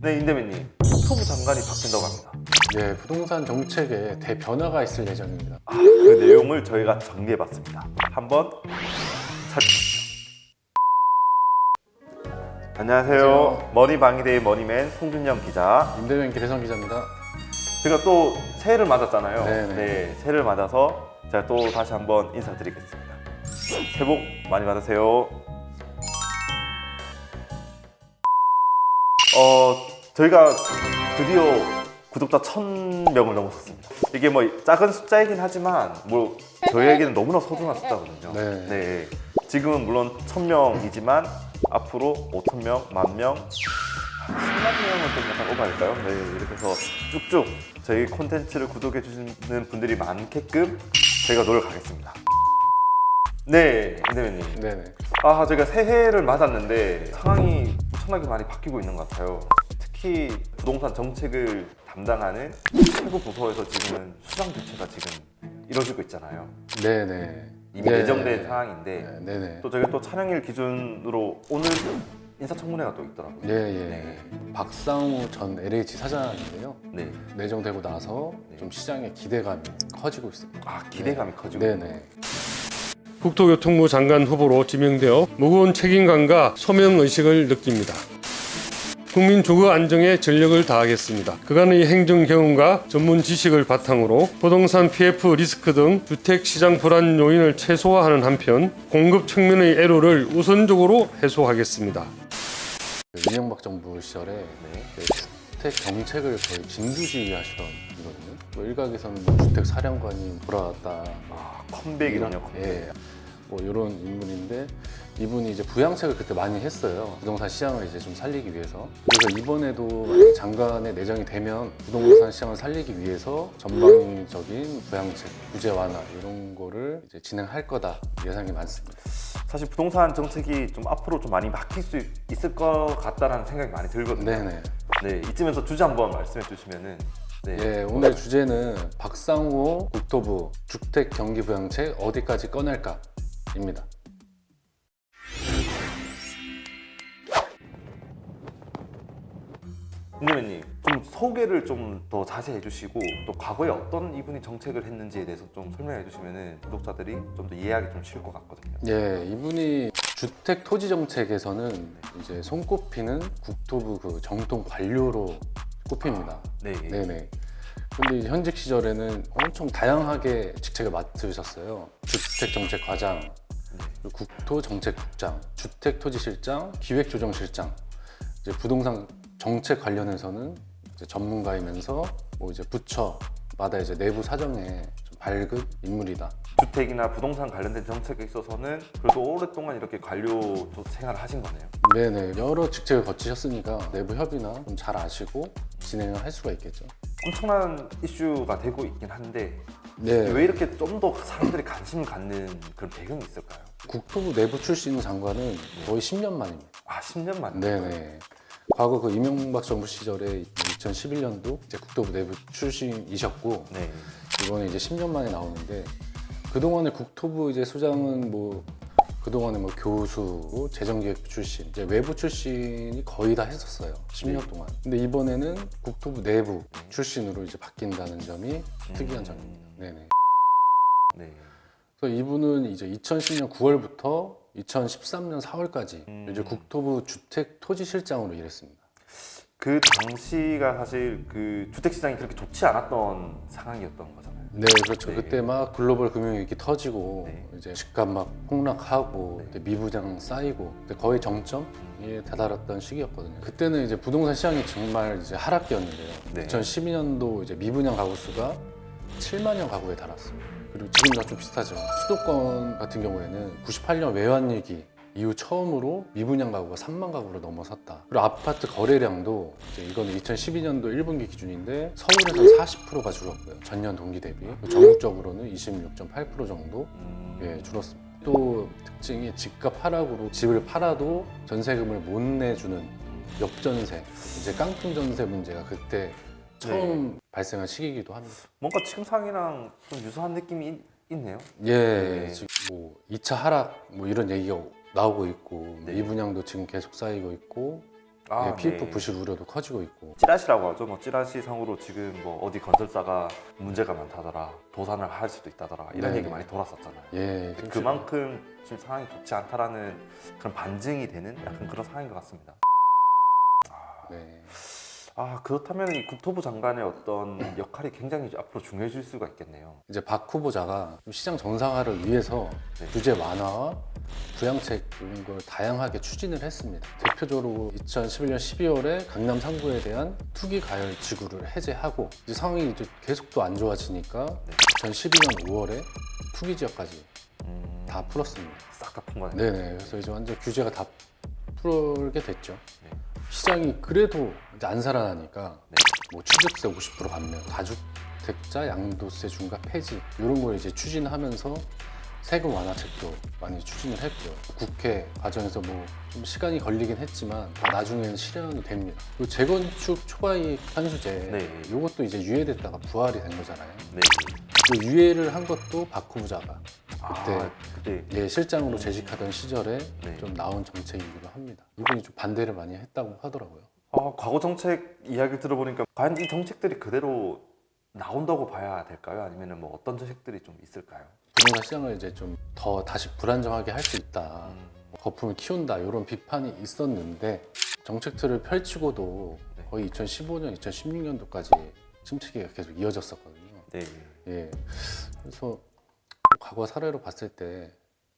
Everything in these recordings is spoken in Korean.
네, 임대민님. 국토부 장관이 바뀐다고 합니다. 네, 부동산 정책에 대변화가 있을 예정입니다. 그 내용을 저희가 정리해봤습니다. 한번 찾으시죠. 안녕하세요. 안녕하세요. 머니방위대의 머니맨 송준영 기자. 임대명 기대성 기자입니다. 제가 또 새해를 맞았잖아요. 네네. 네, 새해를 맞아서 제가 또 다시 한번 인사드리겠습니다. 새해 복 많이 받으세요. 저희가 드디어 구독자 1000명을 넘었었습니다. 이게 뭐 작은 숫자이긴 하지만 뭐 저희에게는 너무나 소중한 숫자거든요. 네. 네. 지금은 물론 1000명이지만 앞으로 5000명, 10,000명, 10만 명은 좀 약간 오버할까요? 네, 이렇게 해서 쭉쭉 저희 콘텐츠를 구독해 주시는 분들이 많게끔 저희가 노력하겠습니다. 네, 임대민님. 네네. 저희가 새해를 맞았는데 상황이 엄청나게 많이 바뀌고 있는 것 같아요. 특히 부동산 정책을 담당하는 최고 부서에서 지금은 수장 교체가 지금 이루어지고 있잖아요. 네네. 이미 네. 예정된 상황인데 네네. 또 저희가 또 촬영일 기준으로 오늘 인사청문회가 또 있더라고요. 네. 박상우 전 LH 사장인데요. 네. 내정되고 나서 네. 좀 시장의 기대감이 커지고 있습니다. 기대감이 커지고. 네네. 국토교통부 장관 후보로 지명되어 무거운 책임감과 소명의식을 느낍니다. 국민 주거 안정에 전력을 다하겠습니다. 그간의 행정 경험과 전문 지식을 바탕으로 부동산 PF 리스크 등 주택시장 불안 요인을 최소화하는 한편 공급 측면의 애로를 우선적으로 해소하겠습니다. 이명박 정부 시절에 네. 주택 정책을 거의 진두지휘하시던 분이거든요. 뭐 일각에서는 뭐 주택 사령관이 돌아왔다. 컴백이군요. 컴백. 예. 뭐 이런 인물인데 이분이 이제 부양책을 그때 많이 했어요. 부동산 시장을 이제 좀 살리기 위해서. 그래서 이번에도 장관에 내정이 되면 부동산 시장을 살리기 위해서 전방위적인 부양책, 규제 완화 이런 거를 이제 진행할 거다 예상이 많습니다. 사실 부동산 정책이 좀 앞으로 좀 많이 바뀔 수 있을 것 같다라는 생각이 많이 들거든요. 네네. 네, 이쯤에서 주제 한번 말씀해 주시면은. 네. 예, 오늘 주제는 박상호 국토부 주택 경기 부양책 어디까지 꺼낼까입니다. 임대민님, 좀 소개를 좀 더 자세히 해주시고 또 과거에 어떤 이분이 정책을 했는지에 대해서 좀 설명해 주시면은 구독자들이 좀 더 이해하기 좀 쉬울 것 같거든요. 예, 이분이 주택 토지 정책에서는 이제 손꼽히는 국토부 그 정통 관료로 꼽힙니다. 네. 네네. 근데 이제 현직 시절에는 엄청 다양하게 직책을 맡으셨어요. 주택정책과장, 그리고 국토정책국장, 주택토지실장, 기획조정실장. 이제 부동산 정책 관련해서는 이제 전문가이면서 뭐 이제 부처마다 이제 내부 사정에 좀 밝은 인물이다. 주택이나 부동산 관련된 정책에 있어서는 그래도 오랫동안 이렇게 관료 생활을 하신 거네요. 네네. 여러 직책을 거치셨으니까 내부 협의나 좀 잘 아시고 진행을 할 수가 있겠죠. 엄청난 이슈가 되고 있긴 한데 네. 왜 이렇게 좀 더 사람들이 관심을 갖는 그런 배경이 있을까요? 국토부 내부 출신 장관은 거의 10년 만입니다. 10년 만에. 네네. 과거 그 이명박 정부 시절에 2011년도 이제 국토부 내부 출신이셨고 네. 이번에 이제 10년 만에 나오는데 그동안의 국토부 이제 수장은 뭐 그동안에 뭐 교수, 재정기획 출신, 이제 외부 출신이 거의 다 했었어요. 10년 동안. 근데 이번에는 국토부 내부 출신으로 이제 바뀐다는 점이 특이한 점입니다. 네네. 네. 그래서 이분은 이제 2010년 9월부터 2013년 4월까지 이제 국토부 주택 토지실장으로 일했습니다. 그 당시가 사실 그 주택 시장이 그렇게 좋지 않았던 상황이었던 거잖아요. 네, 그렇죠. 네. 그때 막 글로벌 금융위기 터지고 네. 이제 집값 막 폭락하고 그때 미부장 쌓이고 그때 거의 정점에 다다랐던 시기였거든요. 그때는 이제 부동산 시장이 정말 이제 하락기였는데요. 네. 2012년도 이제 미분양 가구 수가 7만여 가구에 달았습니다. 그리고 지금과 좀 비슷하죠. 수도권 같은 경우에는 98년 외환위기 이후 처음으로 미분양 가구가 3만 가구로 넘어섰다. 그리고 아파트 거래량도 이제 이거는 2012년도 1분기 기준인데 서울에서 40%가 줄었고요. 전년 동기 대비. 전국적으로는 26.8% 정도 줄었습니다. 또 특징이 집값 하락으로 집을 팔아도 전세금을 못 내주는 역전세, 이제 깡통 전세 문제가 그때 처음 발생한 시기이기도 합니다. 뭔가 지금 상황이랑 좀 유사한 느낌이 있네요. 예, 지금 뭐 2차 하락 뭐 이런 얘기가 나오고 있고 네. 미분양도 지금 계속 쌓이고 있고 아, 예, PF 네. 부실 우려도 커지고 있고. 찌라시라고 하죠. 뭐 찌라시상으로 지금 뭐 어디 건설사가 문제가 많다더라, 도산을 할 수도 있다더라 이런 네네. 얘기 많이 돌았었잖아요. 예, 지금 그만큼 지금 상황이 좋지 않다라는 그런 반증이 되는 약간 그런 상황인 것 같습니다. 네. 아, 그렇다면 이 국토부 장관의 어떤 역할이 굉장히 앞으로 중요해질 수가 있겠네요. 이제 박 후보자가 좀 시장 정상화를 위해서 네. 규제 완화와 부양책 이런 걸 다양하게 추진을 했습니다. 대표적으로 2011년 12월에 강남 3구에 대한 투기 가열 지구를 해제하고 이제 상황이 이제 계속 또 안 좋아지니까 2012년 5월에 투기 지역까지 다 풀었습니다. 싹 다 푼 거네요. 네네. 그래서 이제 완전 규제가 다 풀게 됐죠. 네. 시장이 그래도 이제 안 살아나니까 네. 뭐 취득세 50% 감면, 다주택자 양도세 중과 폐지 이런 걸 이제 추진하면서 세금 완화책도 많이 추진을 했고요. 국회 과정에서 뭐 좀 시간이 걸리긴 했지만 다 나중에는 실현이 됩니다. 그리고 재건축 초과이익 환수제 네. 이것도 이제 유예됐다가 부활이 된 거잖아요. 네. 그 유예를 한 것도 박 후보자가 아, 그때 예, 실장으로 재직하던 시절에 네. 좀 나온 정책이기도 합니다. 이분이 좀 반대를 많이 했다고 하더라고요. 과거 정책 이야기를 들어보니까 과연 이 정책들이 그대로 나온다고 봐야 될까요? 아니면 뭐 어떤 정책들이 좀 있을까요? 부동산 시장을 이제 좀 더 다시 불안정하게 할 수 있다. 거품을 키운다 이런 비판이 있었는데 정책들을 펼치고도 네. 거의 2015년, 2016년도까지 침체기가 계속 이어졌었거든요. 네. 예, 그래서 과거 사례로 봤을 때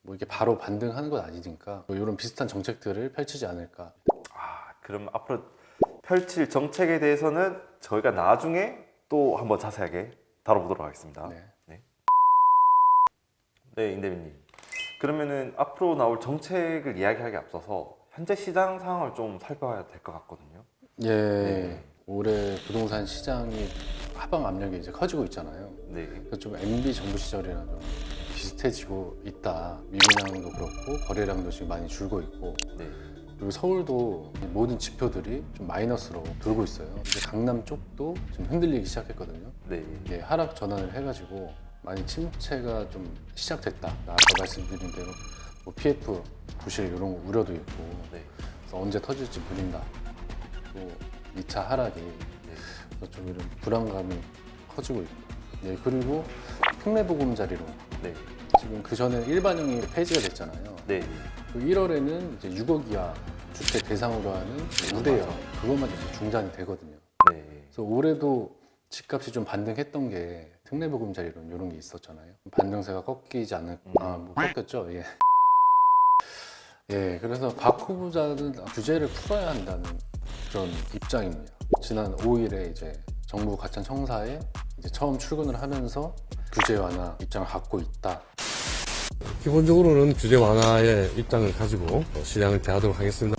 뭐 이게 바로 반등하는 건 아니니까 뭐 이런 비슷한 정책들을 펼치지 않을까. 그럼 앞으로 펼칠 정책에 대해서는 저희가 나중에 또 한번 자세하게 다뤄보도록 하겠습니다. 네. 네, 임대민님. 그러면은 앞으로 나올 정책을 이야기하기 앞서서 현재 시장 상황을 좀 살펴봐야 될 것 같거든요. 예, 네. 올해 부동산 시장이 하방 압력이 이제 커지고 있잖아요. 네. 그래서 좀 MB 정부 시절이랑 좀 비슷해지고 있다. 미분양도 그렇고 거래량도 지금 많이 줄고 있고 네. 그리고 서울도 모든 지표들이 좀 마이너스로 돌고 있어요. 이제 강남 쪽도 좀 흔들리기 시작했거든요. 네. 이게 하락 전환을 해가지고 많이 침체가 좀 시작됐다. 아까 말씀드린 대로 뭐 PF 부실 이런 거 우려도 있고 네. 그래서 언제 터질지 모른다. 또 2차 하락이 그래서 좀 이런 불안감이 커지고 있고 예, 그리고 특례보금자리로 네. 지금 그 전에 일반형이 폐지가 됐잖아요. 네. 그 1월에는 이제 6억 이하 주택 대상으로 하는 우대형 그것만 이제 중단이 되거든요. 네. 그래서 올해도 집값이 좀 반등했던 게 특례보금자리론 이런 게 있었잖아요. 반등세가 꺾이지 않을 뭐 꺾였죠. 예. 예, 그래서 박 후보자는 규제를 풀어야 한다는 그런 입장입니다. 지난 5일에 이제 정부 과천 청사에 이제 처음 출근을 하면서 규제 완화 입장을 갖고 있다. 기본적으로는 규제 완화의 입장을 가지고 시장을 대하도록 하겠습니다.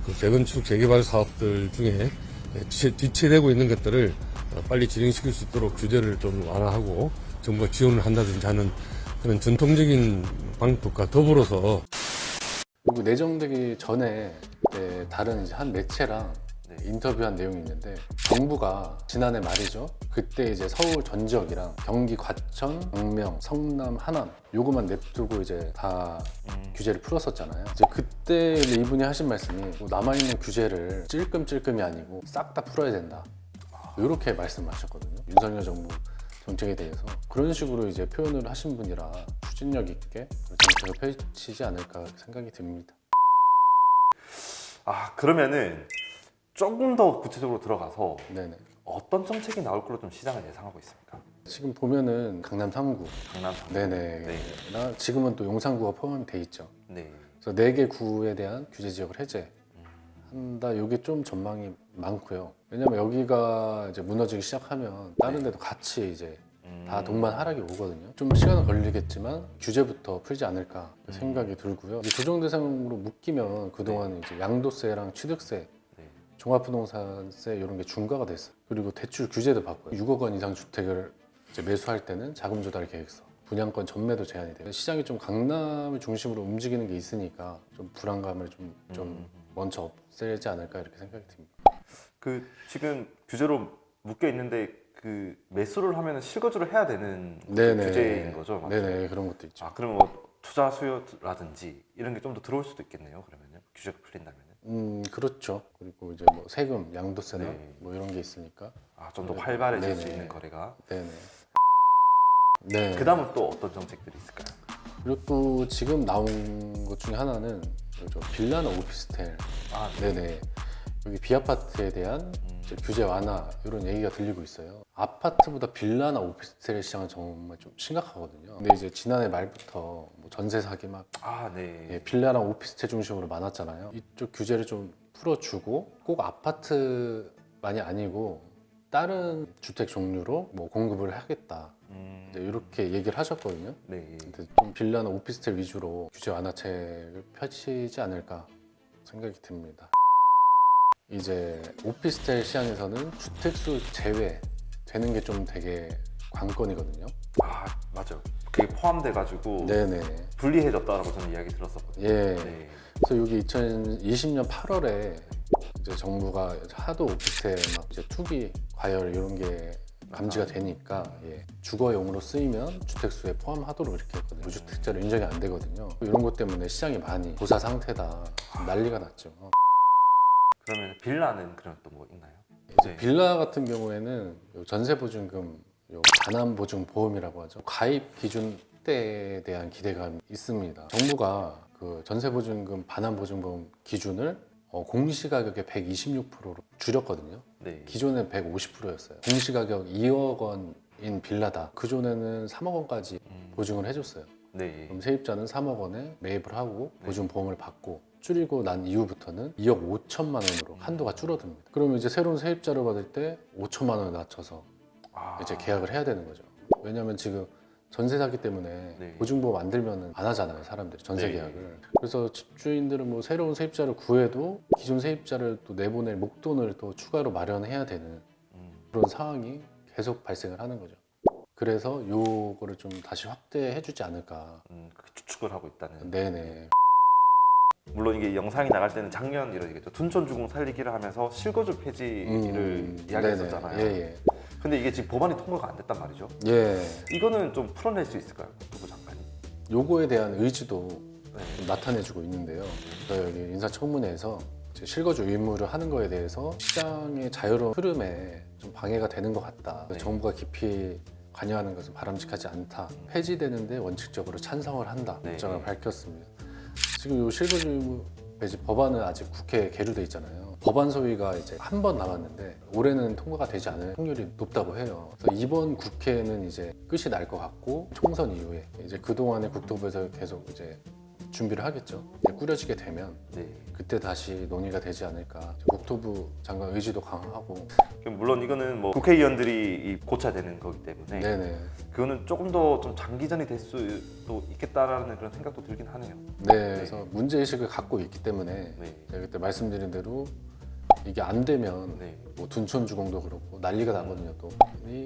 그 재건축 재개발 사업들 중에 지체되고 있는 것들을 빨리 진행시킬 수 있도록 규제를 좀 완화하고 정부가 지원을 한다든지 하는 그런 전통적인 방법과 더불어서 그리고 내정되기 전에 다른 이제 한 매체랑 인터뷰한 내용이 있는데 정부가 지난해 말이죠. 그때 이제 서울 전 지역이랑 경기 과천, 광명, 성남, 하남 요거만 냅두고 이제 다 규제를 풀었었잖아요. 이제 그때 이분이 하신 말씀이 뭐 남아있는 규제를 찔끔찔끔이 아니고 싹 다 풀어야 된다. 이렇게 말씀하셨거든요. 윤석열 정부 정책에 대해서 그런 식으로 이제 표현을 하신 분이라 추진력 있게 정책을 펼치지 않을까 생각이 듭니다. 그러면은 조금 더 구체적으로 들어가서 네네. 어떤 정책이 나올 걸로 좀 시장을 예상하고 있습니까? 지금 보면은 강남 3구, 강남 3구. 네네. 네. 나 지금은 또 용산구가 포함이 돼 있죠. 네. 그래서 4개 구에 대한 규제 지역을 해제한다. 이게 좀 전망이 많고요. 왜냐면 여기가 이제 무너지기 시작하면 다른 데도 같이 이제 다 동반 하락이 오거든요. 좀 시간은 걸리겠지만 규제부터 풀지 않을까 생각이 들고요. 이제 조정 대상으로 묶이면 그동안 이제 양도세랑 취득세, 종합부동산세 이런 게 중과가 됐어요. 그리고 대출 규제도 바꿔요. 6억 원 이상 주택을 이제 매수할 때는 자금 조달 계획서, 분양권 전매도 제한이 돼요. 시장이 좀 강남을 중심으로 움직이는 게 있으니까 좀 불안감을 좀 먼저 없애지 않을까 이렇게 생각이 듭니다. 지금 규제로 묶여 있는데 그 매수를 하면 실거주를 해야 되는 네네. 규제인 거죠? 맞죠? 네네, 그런 것도 있죠. 그러면 뭐 투자 수요라든지 이런 게 좀 더 들어올 수도 있겠네요. 그러면요 규제가 풀린다면은. 그렇죠. 그리고 이제 뭐 세금, 양도세나 네. 뭐 이런 게 있으니까. 좀 더 활발해질 수 네네. 있는 거래가. 네네. 네. 그 다음은 또 어떤 정책들이 있을까요? 그리고 또 지금 나온 것 중에 하나는 저 빌라나 오피스텔. 네네. 여기 비아파트에 대한 이제 규제 완화 이런 얘기가 들리고 있어요. 아파트보다 빌라나 오피스텔 시장은 정말 좀 심각하거든요. 근데 이제 지난해 말부터 뭐 전세 사기 막 네. 빌라랑 오피스텔 중심으로 많았잖아요. 이쪽 규제를 좀 풀어주고 꼭 아파트만이 아니고 다른 주택 종류로 뭐 공급을 하겠다. 이제 이렇게 얘기를 하셨거든요. 네. 근데 좀 빌라나 오피스텔 위주로 규제 완화책을 펼치지 않을까 생각이 듭니다. 이제 오피스텔 시장에서는 주택수 제외 되는 게 좀 되게 관건이거든요. 맞아요. 그게 포함돼가지고 네네. 불리해졌다라고 저는 이야기 들었었거든요. 예. 네. 그래서 여기 2020년 8월에 이제 정부가 하도 오피스텔 막 이제 투기, 과열 이런 게 감지가 되니까 주거용으로 쓰이면 주택수에 포함하도록 이렇게 했거든요. 무주택자로 인정이 안 되거든요. 이런 것 때문에 시장이 많이 고사 상태다. 지금 난리가 났죠. 그러면 빌라는 그럼 또 뭐 있나요? 이제 빌라 같은 경우에는 요 전세보증금, 요 반환보증보험이라고 하죠. 가입 기준대에 대한 기대감이 있습니다. 정부가 그 전세보증금 반환보증보험 기준을 공시가격의 126%로 줄였거든요. 네. 기존에 150%였어요. 공시가격 2억 원인 빌라다. 그전에는 3억 원까지 보증을 해줬어요. 네. 그럼 세입자는 3억 원에 매입을 하고 보증보험을 받고 줄이고 난 이후부터는 2억 5천만 원으로 한도가 줄어듭니다. 그러면 이제 새로운 세입자를 받을 때 5천만 원을 낮춰서 이제 계약을 해야 되는 거죠. 왜냐하면 지금 전세 사기 때문에 보증보험 안 들면 안 하잖아요, 사람들이 전세 계약을. 그래서 집주인들은 뭐 새로운 세입자를 구해도 기존 세입자를 또 내보낼 목돈을 또 추가로 마련해야 되는 그런 상황이 계속 발생을 하는 거죠. 그래서 요거를 좀 다시 확대해 주지 않을까. 그렇게 추측을 하고 있다는. 네네. 물론 이게 영상이 나갈 때는 작년 이러겠죠. 둔촌주공 살리기를 하면서 실거주 폐지를 이야기했었잖아요. 예. 근데 이게 지금 법안이 통과가 안 됐단 말이죠. 예. 이거는 좀 풀어낼 수 있을까요, 국토부 장관이? 요거에 대한 의지도 좀 나타내주고 있는데요. 저희 여기 인사청문회에서 이제 실거주 의무를 하는 거에 대해서 시장의 자유로운 흐름에 좀 방해가 되는 것 같다. 정부가 깊이 관여하는 것은 바람직하지 않다. 폐지되는데 원칙적으로 찬성을 한다. 입장을 밝혔습니다. 지금 요 실거주 의무 폐지 법안은 아직 국회에 계류돼 있잖아요. 법안 소위가 이제 한 번 남았는데 올해는 통과가 되지 않을 확률이 높다고 해요. 그래서 이번 국회는 이제 끝이 날 것 같고 총선 이후에 이제 그동안에 국토부에서 계속 이제 준비를 하겠죠. 이제 꾸려지게 되면 그때 다시 논의가 되지 않을까. 국토부 장관 의지도 강하고. 물론 이거는 뭐 국회의원들이 고쳐야 되는 거기 때문에 네네. 그거는 조금 더 좀 장기전이 될 수도 있겠다라는 그런 생각도 들긴 하네요. 네, 그래서 문제의식을 갖고 있기 때문에 제가 그때 말씀드린 대로 이게 안 되면 뭐 둔촌주공도 그렇고 난리가 나거든요. 또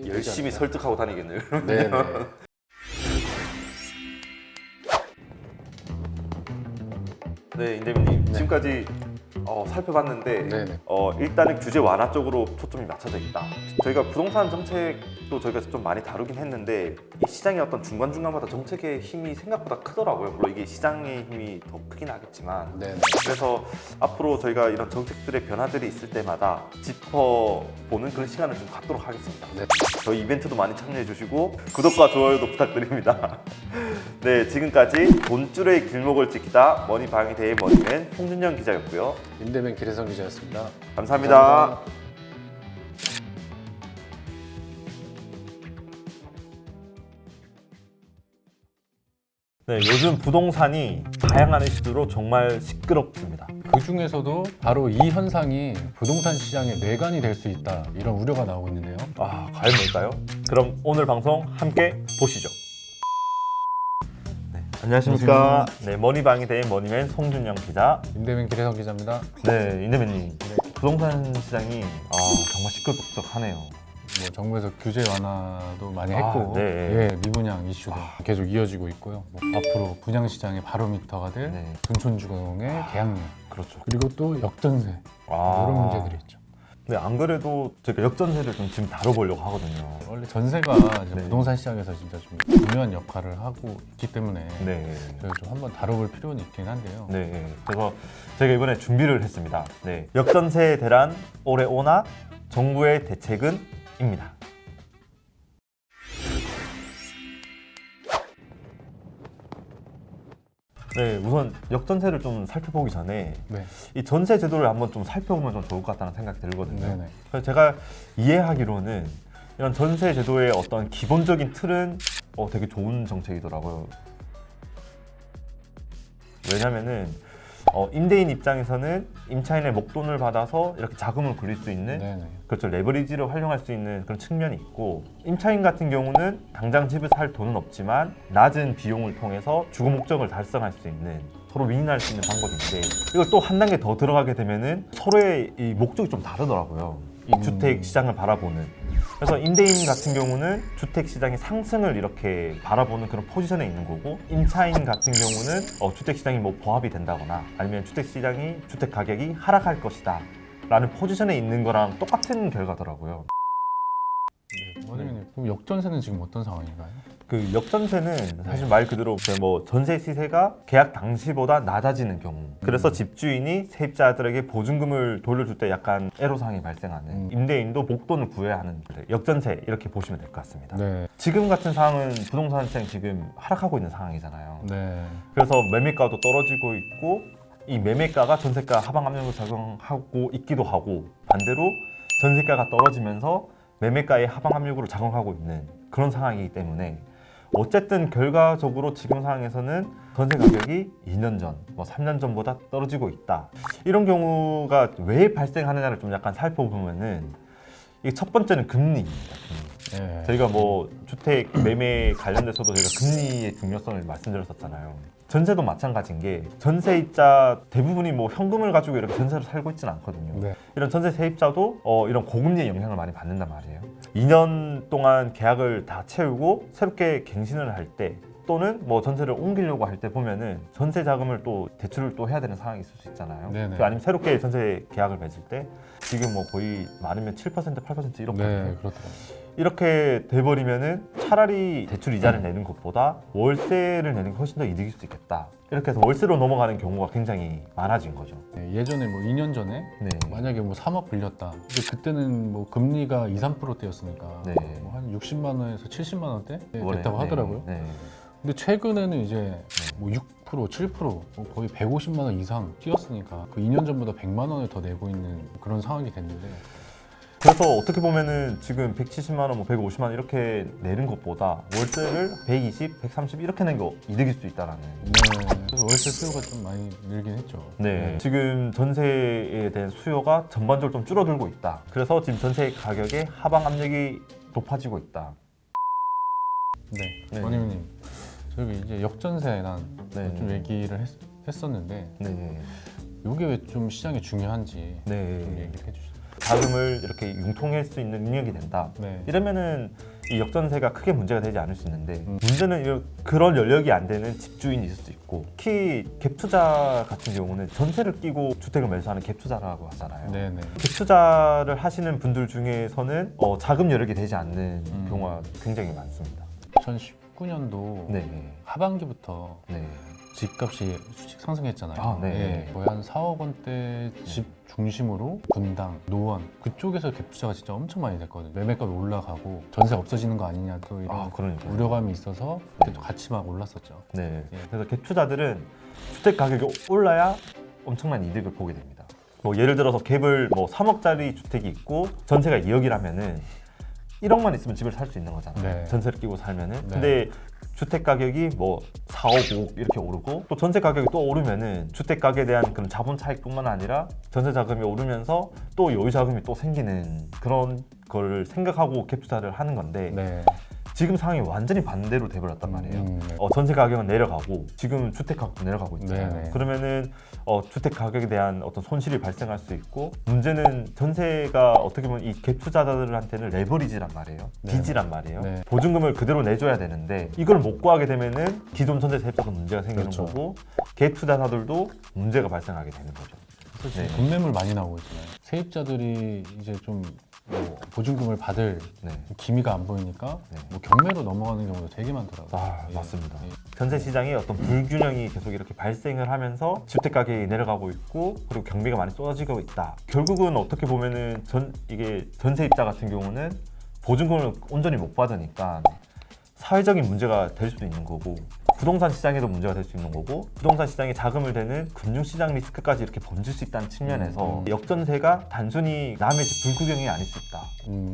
열심히 설득하고 다니겠네요. 네네. 네, 임대민님 지금까지 살펴봤는데 일단은 규제 완화 쪽으로 초점이 맞춰져 있다. 저희가 부동산 정책도 저희가 좀 많이 다루긴 했는데 이 시장의 어떤 중간중간마다 정책의 힘이 생각보다 크더라고요. 물론 이게 시장의 힘이 더 크긴 하겠지만 그래서 앞으로 저희가 이런 정책들의 변화들이 있을 때마다 짚어보는 그런 시간을 좀 갖도록 하겠습니다. 저희 이벤트도 많이 참여해 주시고 구독과 좋아요도 부탁드립니다. 네, 지금까지 돈줄의 길목을 지키다 머니방위대의 머니맨 송준영 기자였고요. 임대맨 기래성 기자였습니다. 감사합니다. 네, 요즘 부동산이 다양한 이슈로 정말 시끄럽습니다. 그 중에서도 바로 이 현상이 부동산 시장의 뇌관이 될 수 있다 이런 우려가 나오고 있는데요. 과연 뭘까요? 그럼 오늘 방송 함께 보시죠. 네, 안녕하십니까. 네, 머니방위대의 머니맨 송준영 기자. 임대맨 기래성 기자입니다. 네, 임대맨님. 부동산 시장이 정말 시끌벅적하네요. 뭐 정부에서 규제 완화도 많이 했고 미분양 이슈도 계속 이어지고 있고요. 뭐 앞으로 분양 시장의 바로미터가 될 둔촌주공의 계약량 그렇죠. 그리고 또 역전세 이런 문제들이 있죠. 네, 안 그래도 제가 역전세를 좀 지금 다뤄보려고 하거든요. 원래 전세가 이제 네. 부동산 시장에서 진짜 좀 중요한 역할을 하고 있기 때문에 네. 저희가 좀 한번 다뤄볼 필요는 있긴 한데요. 네. 그래서 제가 이번에 준비를 했습니다. 네. 역전세 대란 올해 오나 정부의 대책은? 입니다. 네, 우선 역전세를 좀 살펴보기 전에 네. 이 전세 제도를 한번 좀 살펴보면 좀 좋을 것 같다는 생각이 들거든요. 네네. 그래서 제가 이해하기로는 이런 전세 제도의 어떤 기본적인 틀은 되게 좋은 정책이더라고요. 왜냐면은 임대인 입장에서는 임차인의 목돈을 받아서 이렇게 자금을 굴릴 수 있는 네네. 그렇죠, 레버리지를 활용할 수 있는 그런 측면이 있고, 임차인 같은 경우는 당장 집을 살 돈은 없지만 낮은 비용을 통해서 주거 목적을 달성할 수 있는, 서로 윈윈할 수 있는 방법인데, 이걸 또 한 단계 더 들어가게 되면은 서로의 이 목적이 좀 다르더라고요. 이 주택 시장을 바라보는. 그래서 임대인 같은 경우는 주택 시장의 상승을 이렇게 바라보는 그런 포지션에 있는 거고, 임차인 같은 경우는 주택 시장이 뭐 보합이 된다거나 아니면 주택 시장이 주택 가격이 하락할 것이다 라는 포지션에 있는 거랑 똑같은 결과더라고요. 네. 원장님, 그럼 역전세는 지금 어떤 상황인가요? 그 역전세는 사실 말 그대로 뭐 전세 시세가 계약 당시보다 낮아지는 경우, 그래서 집주인이 세입자들에게 보증금을 돌려줄 때 약간 애로사항이 발생하는, 임대인도 목돈을 구해야 하는 역전세, 이렇게 보시면 될 것 같습니다. 네. 지금 같은 상황은 부동산 시장이 지금 하락하고 있는 상황이잖아요. 네. 그래서 매매가도 떨어지고 있고, 이 매매가가 전세가 하방 압력을 작용하고 있기도 하고, 반대로 전세가가 떨어지면서 매매가의 하방 압력으로 작용하고 있는 그런 상황이기 때문에, 어쨌든 결과적으로 지금 상황에서는 전세 가격이 2년 전, 뭐 3년 전보다 떨어지고 있다. 이런 경우가 왜 발생하느냐를 좀 약간 살펴보면은, 이게 첫 번째는 금리입니다. 금리. 네. 저희가 뭐 주택 매매 관련돼서도 저희가 금리의 중요성을 말씀드렸었잖아요. 전세도 마찬가지인 게, 전세입자 대부분이 뭐 현금을 가지고 이렇게 전세를 살고 있지는 않거든요. 네. 이런 전세 세입자도 이런 고금리의 영향을 많이 받는단 말이에요. 2년 동안 계약을 다 채우고 새롭게 갱신을 할 때, 또는 뭐 전세를 옮기려고 할 때 보면은 전세 자금을 또 대출을 또 해야 되는 상황이 있을 수 있잖아요. 네네. 아니면 새롭게 전세 계약을 맺을 때 지금 뭐 거의 많으면 7%, 8% 이렇게 네, 그렇더라고요. 이렇게 돼버리면은 차라리 대출 이자를 내는 것보다 월세를 내는 게 훨씬 더 이득일 수 있겠다. 이렇게 해서 월세로 넘어가는 경우가 굉장히 많아진 거죠. 네, 예전에 뭐 2년 전에 네. 만약에 뭐 3억 빌렸다. 근데 그때는 뭐 금리가 2, 3%대였으니까 네. 뭐 한 60만 원에서 70만 원대 월에. 됐다고 하더라고요. 네. 근데 최근에는 이제 뭐 6%, 7%, 뭐 거의 150만 원 이상 뛰었으니까 그 2년 전보다 100만 원을 더 내고 있는 그런 상황이 됐는데, 그래서 어떻게 보면은 지금 170만 원, 뭐 150만 원 이렇게 내는 것보다 월세를 120, 130 이렇게 낸 거 이득일 수 있다라는. 네, 그래서 월세 수요가 좀 많이 늘긴 했죠. 네. 지금 전세에 대한 수요가 전반적으로 좀 줄어들고 있다. 그래서 지금 전세 가격의 하방 압력이 높아지고 있다. 네, 네. 원희님, 저희가 이제 역전세난 네. 좀 얘기를 했었는데, 네. 이게 왜 좀 시장에 중요한지 좀 네. 얘기를 해주시죠. 자금을 이렇게 융통할 수 있는 능력이 된다. 네. 이러면은 이 역전세가 크게 문제가 되지 않을 수 있는데, 문제는 그런 연력이 안 되는 집주인이 있을 수 있고, 특히 갭투자 같은 경우는 전세를 끼고 주택을 매수하는 갭투자라고 하잖아요. 네네. 갭투자를 하시는 분들 중에서는 자금 여력이 되지 않는 경우가 굉장히 많습니다. 2019년도 네. 하반기부터 네. 집값이 수직 상승했잖아요. 아, 네. 거의 한 4억 원대 집 중심으로 분당, 노원 그쪽에서 갭투자가 진짜 엄청 많이 됐거든요. 매매가도 올라가고 전세 없어지는 거 아니냐 또 이런 그러니까. 우려감이 있어서 그때 또 같이 막 올랐었죠. 네. 예. 그래서 갭투자들은 주택 가격이 올라야 엄청난 이득을 보게 됩니다. 뭐 예를 들어서 갭을 뭐 3억짜리 주택이 있고 전세가 2억이라면은 1억만 있으면 집을 살 수 있는 거잖아요. 네. 전세를 끼고 살면은. 네. 근데 주택 가격이 뭐 4억, 5억 이렇게 오르고, 또 전세 가격이 또 오르면은 주택 가격에 대한 그런 자본 차익뿐만 아니라 전세 자금이 오르면서 또 여유 자금이 또 생기는 그런 걸 생각하고 갭 투자를 하는 건데, 네. 지금 상황이 완전히 반대로 돼버렸단 말이에요. 네. 전세 가격은 내려가고 지금 주택 가격도 내려가고 있잖아요. 네네. 그러면은 주택 가격에 대한 어떤 손실이 발생할 수 있고, 문제는 전세가 어떻게 보면 이 갭 투자자들한테는 레버리지란 말이에요. 네. 빚이란 말이에요. 네. 보증금을 그대로 내줘야 되는데 이걸 못 구하게 되면은 기존 전세 세입자도 문제가 생기는 그렇죠. 거고, 갭 투자자들도 문제가 발생하게 되는 거죠. 그렇죠. 네. 돈매물 많이 나오고 있잖아요. 세입자들이 이제 좀 뭐 보증금을 받을 네. 기미가 안 보이니까 네. 뭐 경매로 넘어가는 경우도 되게 많더라고요. 아, 예. 맞습니다. 예. 전세 시장에 어떤 불균형이 계속 이렇게 발생을 하면서 주택 가격이 내려가고 있고 그리고 경비가 많이 쏟아지고 있다. 결국은 어떻게 보면은 이게 전세입자 같은 경우는 보증금을 온전히 못 받으니까 사회적인 문제가 될 수도 있는 거고 부동산 시장에도 문제가 될 수 있는 거고 부동산 시장에 자금을 대는 금융시장 리스크까지 이렇게 번질 수 있다는 측면에서 역전세가 단순히 남의 집 불구경이 아닐 수 있다.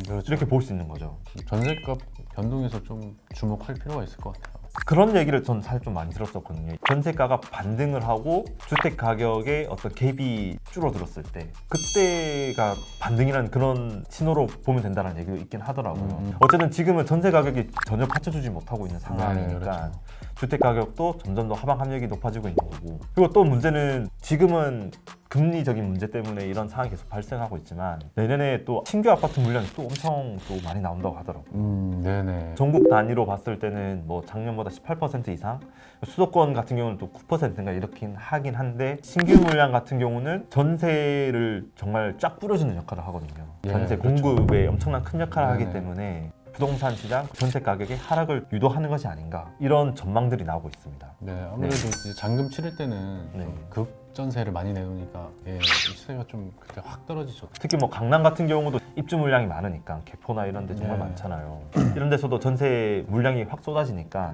그렇죠. 이렇게 볼 수 있는 거죠. 전세값 변동에서 좀 주목할 필요가 있을 것 같아요. 그런 얘기를 전 사실 좀 많이 들었었거든요. 전세가가 반등을 하고 주택 가격의 어떤 갭이 줄어들었을 때 그때가 반등이라는 그런 신호로 보면 된다는 얘기도 있긴 하더라고요. 어쨌든 지금은 전세 가격이 전혀 받쳐주지 못하고 있는 상황이니까 네, 그렇죠. 주택 가격도 점점 더 하방 압력이 높아지고 있는 거고 그리고 또 문제는 지금은 금리적인 문제 때문에 이런 상황이 계속 발생하고 있지만 내년에 또 신규 아파트 물량이 또 엄청 또 많이 나온다고 하더라고요. 네네. 전국 단위로 봤을 때는 뭐 작년보다 18% 이상, 수도권 같은 경우는 또 9%인가 이렇긴 하긴 한데 신규 물량 같은 경우는 전세를 정말 쫙 뿌려주는 역할을 하거든요. 예, 전세 그렇죠. 공급에 엄청난 큰 역할을 하기 네네. 때문에 부동산 시장, 전세 가격의 하락을 유도하는 것이 아닌가 이런 전망들이 나오고 있습니다. 네, 아무래도 이제 잔금 치를 때는 네. 좀 급전세를 많이 내놓으니까 이 시세가 좀 그때 확 떨어지죠. 특히 뭐 강남 같은 경우도 입주 물량이 많으니까 개포나 이런 데 정말 네. 많잖아요. 이런 데서도 전세 물량이 확 쏟아지니까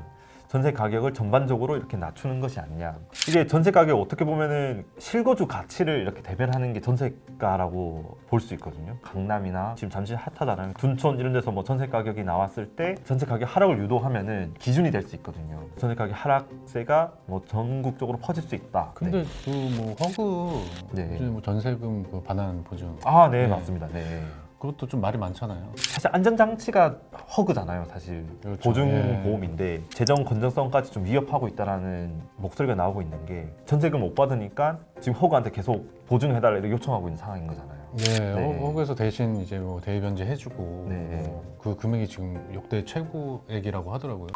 전세 가격을 전반적으로 이렇게 낮추는 것이 아니냐. 이게 전세 가격 어떻게 보면은 실거주 가치를 이렇게 대변하는 게 전세가라고 볼 수 있거든요. 강남이나 지금 잠시 핫하잖아요. 둔촌 이런 데서 뭐 전세 가격이 나왔을 때 전세 가격 하락을 유도하면은 기준이 될 수 있거든요. 전세 가격 하락세가 뭐 전국적으로 퍼질 수 있다. 근데 네. 그 뭐 허그 네. 요즘에 뭐 전세금 그 반환 보증 아, 네, 네. 맞습니다. 네. 그것도 좀 말이 많잖아요. 사실 안전장치가 허그잖아요, 사실. 그렇죠. 보증보험인데 재정 건전성까지 좀 위협하고 있다는 목소리가 나오고 있는 게 전세금 못 받으니까 지금 허그한테 계속 보증해달라 이렇게 요청하고 있는 상황인 거잖아요. 네, 네. 허그에서 대신 이제 뭐 대리변제 해주고 네. 그 금액이 지금 역대 최고액이라고 하더라고요.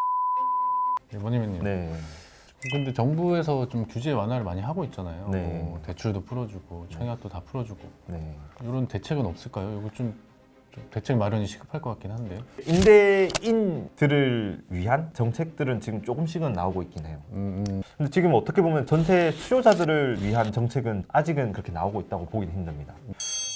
뭐니면요. 네. 근데 정부에서 좀 규제 완화를 많이 하고 있잖아요. 네. 뭐 대출도 풀어주고 청약도 다 풀어주고 네. 이런 대책은 없을까요? 이거 좀 대책 마련이 시급할 것 같긴 한데. 임대인들을 위한 정책들은 지금 조금씩은 나오고 있긴 해요. 근데 지금 어떻게 보면 전세 수요자들을 위한 정책은 아직은 그렇게 나오고 있다고 보기는 힘듭니다.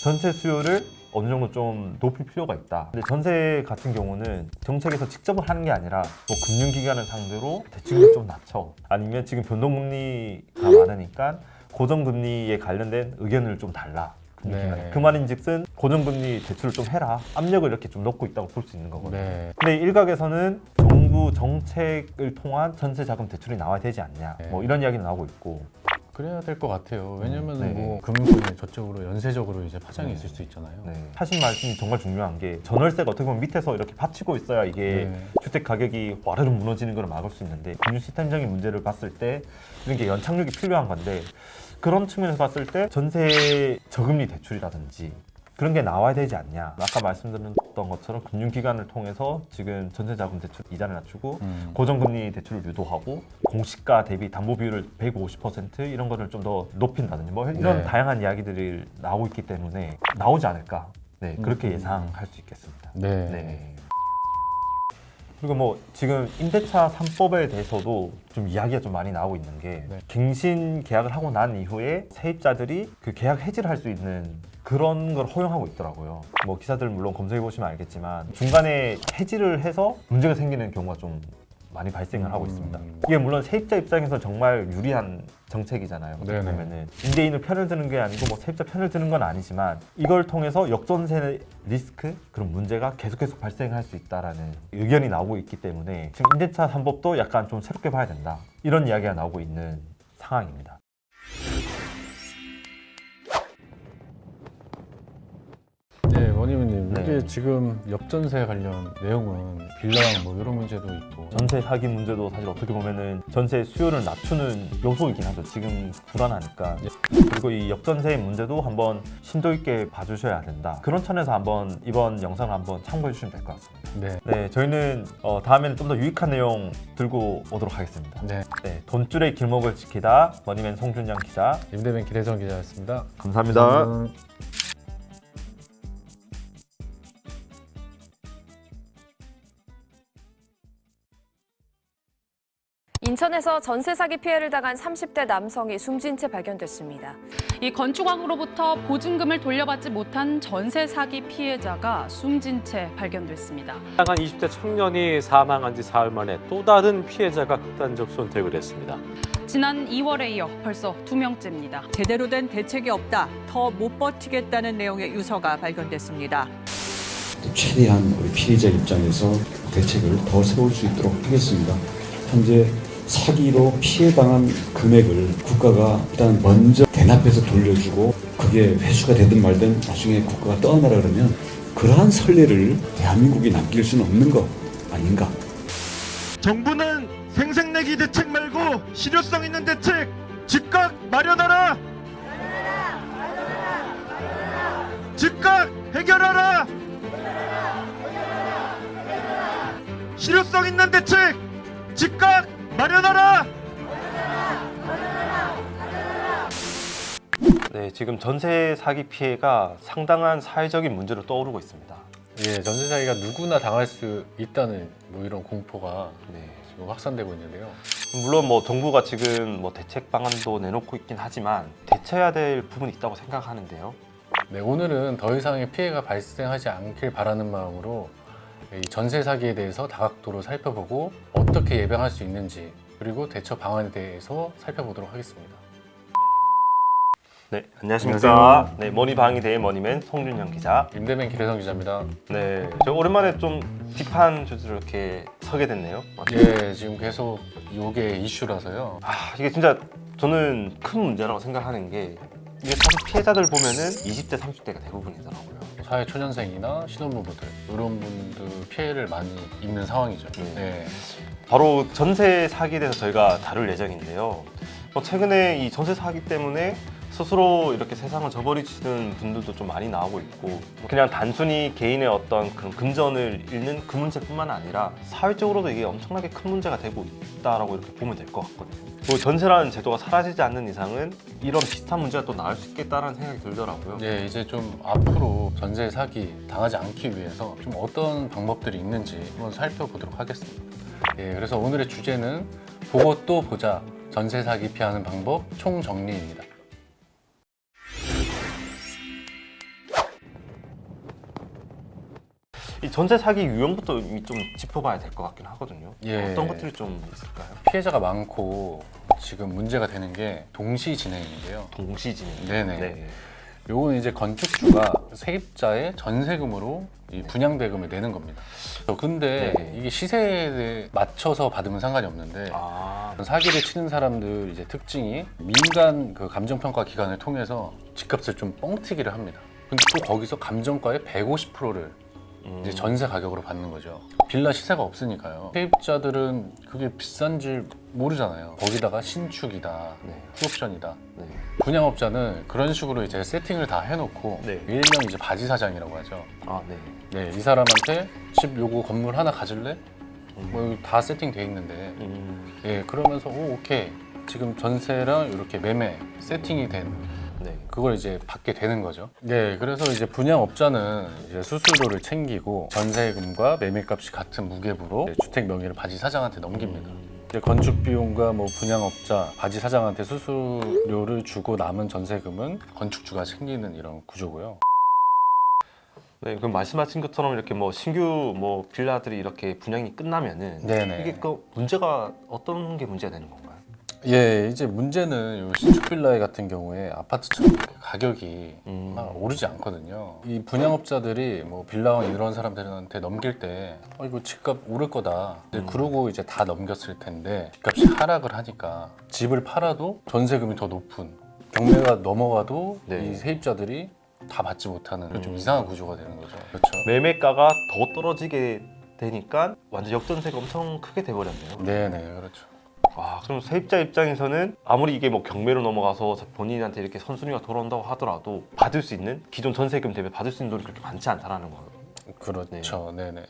전세 수요를 어느 정도 좀 높일 필요가 있다. 근데 전세 같은 경우는 정책에서 직접 하는 게 아니라 뭐 금융기관을 상대로 대출금리 좀 낮춰. 아니면 지금 변동금리가 많으니까 고정금리에 관련된 의견을 좀 달라. 네. 그 말인즉슨 고정금리 대출을 좀 해라. 압력을 이렇게 좀 넣고 있다고 볼 수 있는 거거든요. 네. 근데 일각에서는 정부 정책을 통한 전세 자금 대출이 나와야 되지 않냐. 네. 뭐 이런 이야기는 나오고 있고. 그래야 될 것 같아요. 왜냐면 네. 뭐 금융권이 저쪽으로 연쇄적으로 이제 파장이 네. 있을 수 있잖아요. 네. 하신 말씀이 정말 중요한 게 전월세가 어떻게 보면 밑에서 이렇게 받치고 있어야 이게 네. 주택 가격이 와르르 무너지는 걸 막을 수 있는데 금융 시스템적인 문제를 봤을 때 이런 게 연착륙이 필요한 건데 그런 측면에서 봤을 때 전세 저금리 대출이라든지 그런 게 나와야 되지 않냐. 아까 말씀드렸던 것처럼 금융기관을 통해서 지금 전세자금 대출 이자를 낮추고 고정금리 대출을 유도하고 공시가 대비 담보 비율을 150% 이런 거를 좀 더 높인다든지 뭐 이런 네. 다양한 이야기들이 나오고 있기 때문에 나오지 않을까. 네, 그렇게 예상할 수 있겠습니다. 네. 네. 그리고 뭐 지금 임대차 3법에 대해서도 좀 이야기가 좀 많이 나오고 있는 게 네. 갱신 계약을 하고 난 이후에 세입자들이 그 계약 해지를 할 수 있는 그런 걸 허용하고 있더라고요. 뭐 기사들 물론 검색해 보시면 알겠지만 중간에 해지를 해서 문제가 생기는 경우가 좀 많이 발생을 하고 있습니다. 이게 물론 세입자 입장에서 정말 유리한 정책이잖아요. 어떻게 네네. 보면은 임대인을 편을 드는 게 아니고 뭐 세입자 편을 드는 건 아니지만 이걸 통해서 역전세 리스크 그런 문제가 계속 발생할 수 있다라는 의견이 나오고 있기 때문에 지금 임대차 3법도 약간 좀 새롭게 봐야 된다. 이런 이야기가 나오고 있는 상황입니다. 네, 원희민님 네. 이게 지금 역전세 관련 내용은 빌라왕 뭐 이런 문제도 있고 전세 사기 문제도 사실 어떻게 보면은 전세 수요를 낮추는 요소이긴 하죠. 지금 불안하니까. 그리고 이 역전세 문제도 한번 심도 있게 봐주셔야 된다. 그런 천에서 한번 이번 영상을 한번 참고해 주시면 될 것 같습니다. 네. 네, 저희는 다음에는 좀 더 유익한 내용 들고 오도록 하겠습니다. 네. 네, 돈줄의 길목을 지키다 머니맨 송준영 기자. 임대뱅 기대성 기자였습니다. 감사합니다. 인천에서 전세 사기 피해를 당한 30대 남성이 숨진 채 발견됐습니다. 이 건축왕으로부터 보증금을 돌려받지 못한 전세 사기 피해자가 숨진 채 발견됐습니다. 한 20대 청년이 사망한 지 사흘 만에 또 다른 피해자가 극단적 선택을 했습니다. 지난 2월에 이어 벌써 2명째입니다. 제대로 된 대책이 없다. 더 못 버티겠다는 내용의 유서가 발견됐습니다. 최대한 우리 피해자 입장에서 대책을 더 세울 수 있도록 하겠습니다. 현재 사기로 피해당한 금액을 국가가 일단 먼저 대납해서 돌려주고 그게 회수가 되든 말든 나중에 국가가 떠나라 그러면 그러한 선례를 대한민국이 남길 수는 없는 거 아닌가. 정부는 생색내기 대책 말고 실효성 있는 대책 즉각 마련하라. 즉각 해결하라. 실효성 있는 대책 즉각 마련하라. 네, 지금 전세 사기 피해가 상당한 사회적인 문제로 떠오르고 있습니다. 예, 전세 사기가 누구나 당할 수 있다는 뭐 이런 공포가 네. 지금 확산되고 있는데요. 물론 뭐 정부가 지금 뭐 대책 방안도 내놓고 있긴 하지만 대처해야 될 부분이 있다고 생각하는데요. 네, 오늘은 더 이상의 피해가 발생하지 않길 바라는 마음으로 이 전세 사기에 대해서 다각도로 살펴보고 어떻게 예방할 수 있는지 그리고 대처 방안에 대해서 살펴보도록 하겠습니다. 네, 안녕하십니까. 네, 머니방이 대의 머니맨 송준영 기자. 임대뱅 기대성 기자입니다. 네, 저 오랜만에 좀 딥한 주제로 이렇게 서게 됐네요. 예, 지금 계속 이게 이슈라서요. 아, 이게 진짜 저는 큰 문제라고 생각하는 게 이게 사실 피해자들 보면은 20대, 30대가 대부분이더라고요. 사회 초년생이나 신혼부부들 이런 분들 피해를 많이 입는 상황이죠. 네. 네. 바로 전세 사기에 대해서 저희가 다룰 예정인데요. 최근에 이 전세 사기 때문에 스스로 이렇게 세상을 저버리시는 분들도 좀 많이 나오고 있고 그냥 단순히 개인의 어떤 그런 금전을 잃는 그 문제뿐만 아니라 사회적으로도 이게 엄청나게 큰 문제가 되고 있다라고 이렇게 보면 될 것 같거든요. 또 전세라는 제도가 사라지지 않는 이상은 이런 비슷한 문제가 또 나올 수 있겠다는 생각이 들더라고요. 네, 이제 좀 앞으로 전세 사기 당하지 않기 위해서 좀 어떤 방법들이 있는지 한번 살펴보도록 하겠습니다. 예, 그래서 오늘의 주제는 보고 또 보자 전세 사기 피하는 방법 총정리입니다. 이 전세 사기 유형부터 이미 좀 짚어봐야 될 것 같긴 하거든요. 예. 어떤 것들이 좀 있을까요? 피해자가 많고 지금 문제가 되는 게 동시 진행인데요. 동시진행. 네네. 네. 요건 이제 건축주가 세입자의 전세금으로 이 분양대금을 내는 겁니다. 근데 네. 이게 시세에 맞춰서 받으면 상관이 없는데 아, 사기를 치는 사람들 이제 특징이 민간 그 감정평가 기관을 통해서 집값을 좀 뻥튀기를 합니다. 근데 또 거기서 감정가의 150%를 이제 전세 가격으로 받는 거죠. 빌라 시세가 없으니까요. 세입자들은 그게 비싼 줄 모르잖아요. 거기다가 신축이다, 네. 풀옵션이다. 네. 분양업자는 그런 식으로 이제 세팅을 다 해놓고 네. 일명 이제 바지 사장이라고 하죠. 아, 네. 네, 이 사람한테 집 요거 건물 하나 가질래? 뭐 다 세팅돼 있는데, 예, 그러면서 오, 오케이. 지금 전세랑 이렇게 매매 세팅이 된 네. 그걸 이제 받게 되는 거죠. 네, 그래서 이제 분양업자는 이제 수수료를 챙기고 전세금과 매매값이 같은 무게부로 주택 명의를 바지 사장한테 넘깁니다. 이제 건축 비용과 뭐 분양업자, 바지 사장한테 수수료를 주고 남은 전세금은 건축주가 챙기는 이런 구조고요. 네, 그럼 말씀하신 것처럼 이렇게 뭐 신규 뭐 빌라들이 이렇게 분양이 끝나면은 네네. 이게 그 문제가 어떤 게 문제가 되는 건가요? 예, 이제 문제는 요 신축 빌라 같은 경우에 아파트처럼 가격이 막 오르지 않거든요. 이 분양업자들이 뭐 빌라왕 이런 사람들한테 넘길 때 이거 집값 오를 거다. 그러고 이제 다 넘겼을 텐데 집값이 하락을 하니까 집을 팔아도 전세금이 더 높은 경매가 넘어가도 네. 이 세입자들이 다 받지 못하는 좀 이상한 구조가 되는 거죠. 그렇죠. 매매가가 더 떨어지게 되니까 완전 역전세가 엄청 크게 돼버렸네요. 네네, 그렇죠. 와, 그럼 세입자 입장에서는 아무리 이게 뭐 경매로 넘어가서 본인한테 이렇게 선순위가 돌아온다고 하더라도 받을 수 있는 기존 전세금 대비 받을 수 있는 돈이 그렇게 많지 않다라는 거예요. 그렇죠. 네네.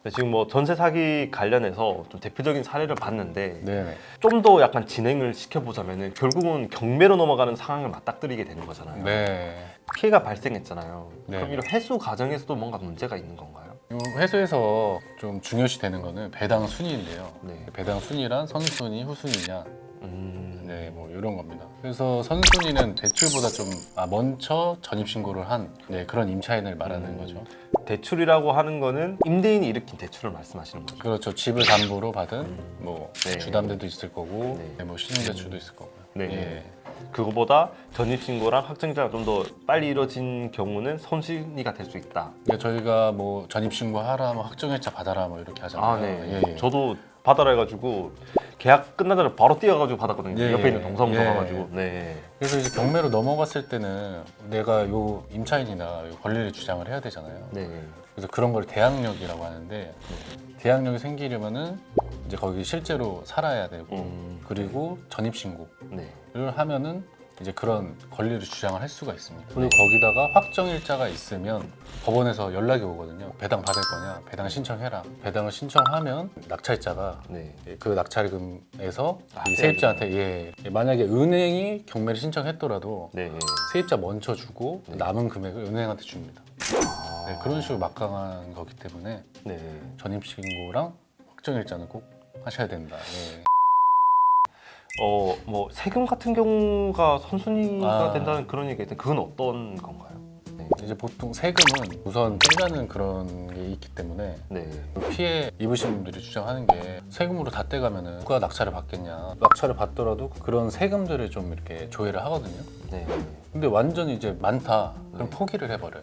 네, 지금 뭐 전세 사기 관련해서 좀 대표적인 사례를 봤는데 네네. 좀 더 약간 진행을 시켜보자면은 결국은 경매로 넘어가는 상황을 맞닥뜨리게 되는 거잖아요. 네. 피해가 발생했잖아요. 네. 그럼 이런 회수 과정에서도 뭔가 문제가 있는 건가요? 회수에서 좀 중요시 되는 거는 배당 순위인데요. 네. 배당 순위란 선순위, 후순위냐, 네, 뭐 이런 겁니다. 그래서 선순위는 대출보다 좀 먼저 전입 신고를 한 그런 임차인을 말하는 거죠. 대출이라고 하는 거는 임대인이 일으킨 대출을 말씀하시는 거죠. 그렇죠. 집을 담보로 받은 뭐 네. 주담대도 있을 거고, 네. 뭐 신용대출도 있을 거고요. 네. 예. 그거보다 전입신고랑 확정일자가 좀 더 빨리 이루어진 경우는 선순위가 될 수 있다. 그러니까 저희가 뭐 전입 신고하라, 뭐 확정일자 받아라, 뭐 이렇게 하잖아요. 아, 네. 예. 저도 받아라 해가지고 계약 끝나자마자 바로 뛰어가지고 받았거든요. 예. 옆에 있는 동사무소 예. 가가지고. 네. 그래서 이제 경매로 넘어갔을 때는 내가 요 임차인이나 요 권리를 주장을 해야 되잖아요. 네. 그래서 그런 걸 대항력이라고 하는데 대항력이 생기려면은 이제 거기 실제로 살아야 되고 그리고 전입 신고를 네. 하면은 이제 그런 권리를 주장을 할 수가 있습니다. 그리고 거기다가 확정일자가 있으면 법원에서 연락이 오거든요. 배당 받을 거냐? 배당 신청해라. 배당을 신청하면 낙찰자가 네. 그 낙찰금에서 이 떼야 세입자한테 만약에 은행이 경매를 신청했더라도 네. 세입자 먼저 주고 남은 금액을 은행한테 줍니다. 네, 그런 식으로 막강한 거기 때문에 네. 전입신고랑 확정일자는 꼭 하셔야 된다. 예. 뭐 세금 같은 경우가 선순위가 아. 된다는 그런 얘기인데 그건 어떤 건가요? 네. 이제 보통 세금은 우선 떼가는 그런 게 있기 때문에 네. 피해 입으신 분들이 주장하는 게 세금으로 다 떼가면은 누가 낙찰을 받겠냐. 낙찰을 받더라도 그런 세금들을 좀 이렇게 조회를 하거든요. 네. 근데 완전 이제 많다. 그럼 네. 포기를 해버려요.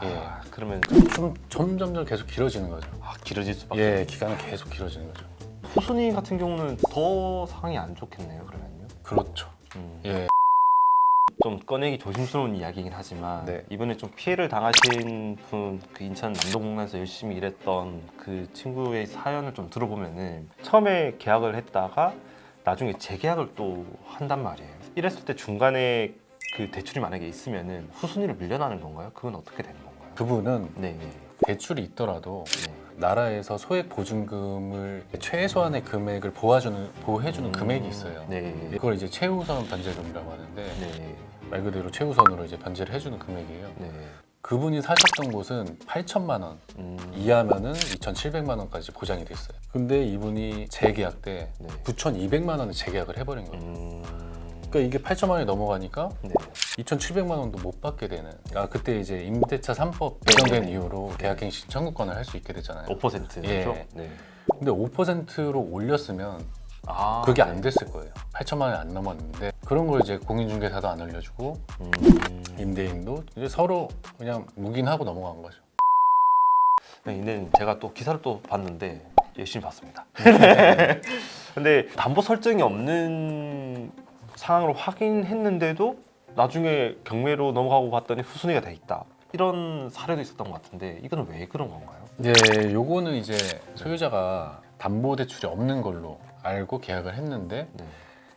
예. 그러면 좀 점점 계속 길어지는 거죠. 길어질 수밖에. 예, 기간은 계속 길어지는 거죠. 후순위 같은 경우는 더 상황이 안 좋겠네요. 그러면요. 그렇죠. 예. 좀 꺼내기 조심스러운 이야기이긴 하지만 네. 이번에 좀 피해를 당하신 분, 그 인천 남동공단에서 열심히 일했던 그 친구의 사연을 좀 들어보면은 처음에 계약을 했다가 나중에 재계약을 또 한단 말이에요. 이랬을 때 중간에 그 대출이 만약에 있으면은 후순위로 밀려나는 건가요? 그건 어떻게 되는 건가요? 그분은 네. 대출이 있더라도 네. 나라에서 소액 보증금을 최소한의 금액을 보호해주는 금액이 있어요. 네. 그걸 이제 최우선 변제금이라고 하는데 네. 말 그대로 최우선으로 이제 변제를 해주는 금액이에요. 네. 그분이 사셨던 곳은 8천만 원 이하면은 2,700만 원까지 보장이 됐어요. 근데 이분이 재계약 때 네. 9,200만 원을 재계약을 해버린 거예요. 그러니까 이게 8천만 원이 넘어가니까 네. 2,700만 원도 못 받게 되는. 그때 이제 임대차 3법 개정된 이후로 계약갱신 청구권을 할 수 있게 되잖아요. 5%죠? 예. 네. 근데 5%로 올렸으면 아, 그게 안 됐을 거예요. 8천만 원이 안 넘었는데 그런 걸 이제 공인중개사도 안 알려주고 임대인도 이제 서로 그냥 묵인하고 넘어간 거죠. 네, 이는 제가 또 기사를 또 봤는데 열심히 봤습니다. 근데 담보 설정이 없는 상황으로 확인했는데도 나중에 경매로 넘어가고 봤더니 후순위가 돼 있다. 이런 사례도 있었던 것 같은데 이건 왜 그런 건가요? 네, 요거는 이제 소유자가 담보대출이 없는 걸로 알고 계약을 했는데 네.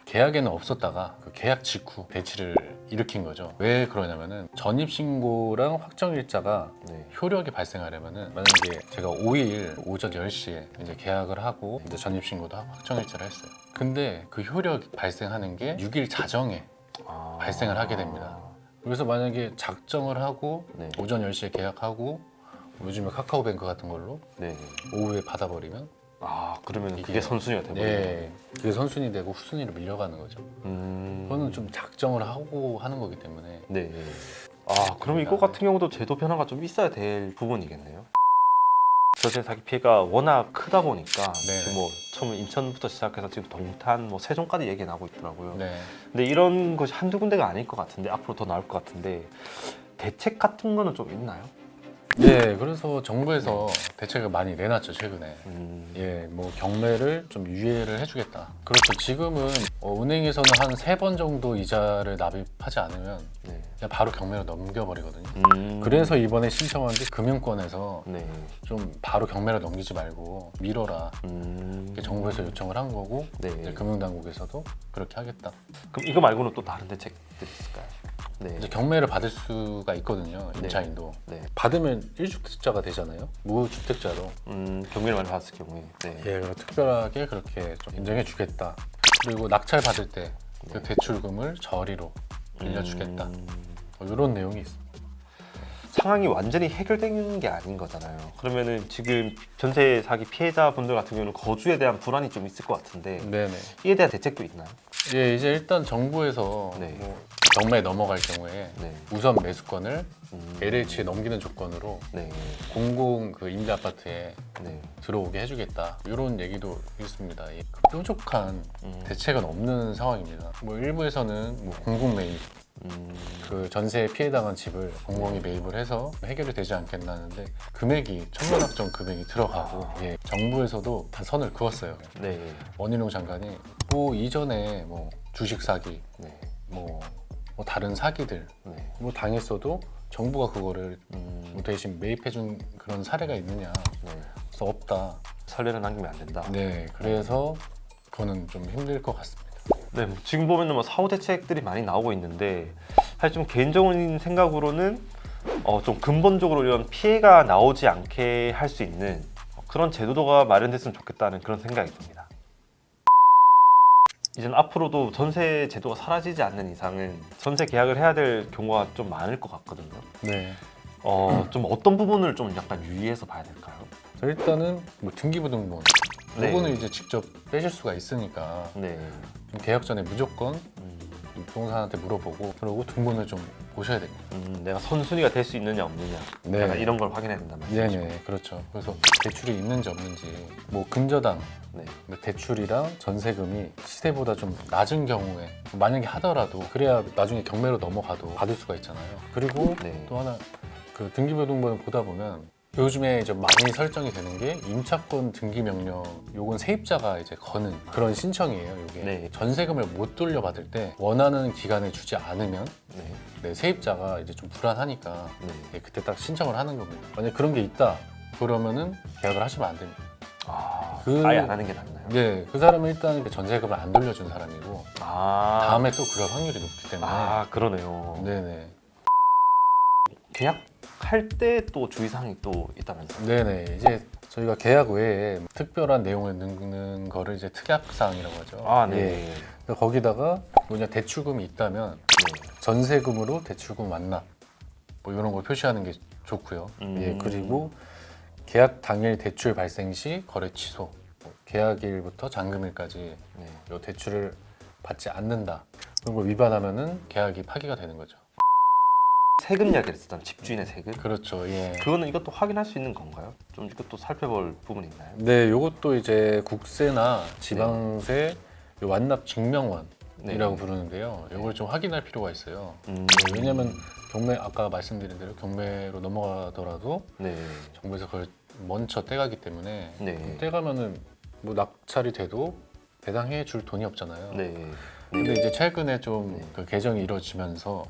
계약에는 없었다가 그 계약 직후 대치를 일으킨 거죠. 왜 그러냐면은 전입신고랑 확정일자가 네. 효력이 발생하려면은 만약에 제가 5일 오전 10시에 이제 계약을 하고 이제 전입신고도 하고 확정일자를 했어요. 근데 그 효력이 발생하는 게 6일 자정에 발생을 하게 됩니다. 그래서 만약에 작정을 하고 네. 오전 10시에 계약하고 요즘에 카카오뱅크 같은 걸로 네. 오후에 받아버리면 그러면 그게 선순위가 되버리는 네, 그게 선순위 되고 후순위로 밀려가는 거죠. 그거는 좀 작정을 하고 하는 거기 때문에. 네. 그럼 이거 같은 경우도 제도 변화가 좀 있어야 될 부분이겠네요. 전세 사기 피해가 워낙 크다 보니까 네. 지금 뭐 처음 인천부터 시작해서 지금 동탄, 뭐 세종까지 얘기 나오고 있더라고요. 네. 근데 이런 것이 한두 군데가 아닐 것 같은데 앞으로 더 나올 것 같은데 대책 같은 거는 좀 있나요? 예, 그래서 정부에서 대책을 많이 내놨죠 최근에. 예, 뭐 경매를 좀 유예를 해주겠다. 그렇죠. 지금은 은행에서는 한 3번 정도 이자를 납입하지 않으면 네. 그냥 바로 경매로 넘겨버리거든요. 그래서 이번에 신청한 게 금융권에서 네. 좀 바로 경매로 넘기지 말고 미뤄라. 이렇게 정부에서 요청을 한 거고 네. 이제 금융당국에서도 그렇게 하겠다. 그럼 이거 말고는 또 다른 대책들이 있을까요? 네. 이제 경매를 받을 수가 있거든요. 임차인도. 네. 받으면 1주택자가 되잖아요. 무주택자로. 경매를 많이 받았을 경우에. 네. 예, 특별하게 그렇게 좀 인정해 주겠다. 그리고 낙찰 받을 때 그 대출금을 저리로 빌려주겠다. 이런 내용이 있습니다. 상황이 완전히 해결되는 게 아닌 거잖아요. 그러면은 지금 전세 사기 피해자분들 같은 경우는 거주에 대한 불안이 좀 있을 것 같은데 네네. 이에 대한 대책도 있나요? 예, 이제 일단 정부에서 네. 뭐 경매에 넘어갈 경우에 네. 우선 매수권을 LH에 넘기는 조건으로 네. 공공 그 임대 아파트에 네. 들어오게 해주겠다. 이런 얘기도 있습니다. 이 뾰족한 대책은 없는 상황입니다. 뭐 일부에서는 뭐 공공 매입, 그 전세 피해당한 집을 공공이 매입을 해서 해결이 되지 않겠나는데 금액이 천문학적 금액이 들어가고 예, 정부에서도 다 선을 그었어요. 네. 원희룡 장관이 뭐 이전에 뭐 주식 사기, 네. 뭐 다른 사기들 네. 뭐 당했어도 정부가 그거를 뭐 대신 매입해준 그런 사례가 있느냐? 네. 그래서 없다. 선례를 남기면 안 된다. 네, 그래서 그거는 좀 힘들 것 같습니다. 네, 뭐 지금 보면은 뭐 사후 대책들이 많이 나오고 있는데 사실 좀 개인적인 생각으로는 좀 근본적으로 이런 피해가 나오지 않게 할 수 있는 그런 제도가 마련됐으면 좋겠다는 그런 생각이 듭니다. 이제는 앞으로도 전세 제도가 사라지지 않는 이상은 전세 계약을 해야 될 경우가 좀 많을 것 같거든요. 네. 좀 어떤 부분을 좀 약간 유의해서 봐야 될까요? 자, 일단은 뭐 등기부등본 네. 이거는 이제 직접 떼실 수가 있으니까 네. 좀 계약 전에 무조건 부동산한테 물어보고 그러고 등본을 좀 보셔야 됩니다. 내가 선순위가 될 수 있느냐 없느냐 네. 약간 이런 걸 확인해야 된단 말이죠. 네네, 그렇죠. 그래서 대출이 있는지 없는지 뭐 근저당 네. 대출이랑 전세금이 시세보다 좀 낮은 경우에 만약에 하더라도 그래야 나중에 경매로 넘어가도 받을 수가 있잖아요. 그리고 네. 또 하나 그 등기부등본을 보다 보면 요즘에 이제 많이 설정이 되는 게 임차권 등기 명령, 요건 세입자가 이제 거는 그런 신청이에요. 이게 네. 전세금을 못 돌려받을 때 원하는 기간에 주지 않으면 네. 네, 세입자가 이제 좀 불안하니까 네. 네, 그때 딱 신청을 하는 겁니다. 만약 그런 게 있다 그러면은 계약을 하시면 안 됩니다. 아예 안 하는 게 낫나요? 네, 그 사람은 일단 그 전세금을 안 돌려준 사람이고 다음에 또 그럴 확률이 높기 때문에 그러네요. 네네. 계약할 때 또 주의사항이 또 있다면서요? 네네. 이제 저희가 계약 외에 특별한 내용을 넣는 거를 이제 특약사항이라고 하죠. 네. 예. 그래서 거기다가 뭐냐 대출금이 있다면 전세금으로 대출금 완납 뭐 이런 걸 표시하는 게 좋고요. 예. 그리고 계약 당일 대출 발생 시 거래 취소, 계약일부터 잔금일까지 이 대출을 받지 않는다. 그런 걸 위반하면은 계약이 파기가 되는 거죠. 세금 이야기를 했었잖아요. 집주인의 세금. 그렇죠. 예. 그거는 이것도 확인할 수 있는 건가요? 좀 이것도 살펴볼 부분이 있나요? 네, 이것도 이제 국세나 지방세 요 완납 증명원이라고 부르는데요. 이걸 좀 확인할 필요가 있어요. 왜냐하면 경매 아까 말씀드린 대로 경매로 넘어가더라도 정부에서 그걸 먼저 떼가기 때문에 떼가면은 뭐 낙찰이 돼도 배당해 줄 돈이 없잖아요. 근데 이제 최근에 좀 그 개정이 이루어지면서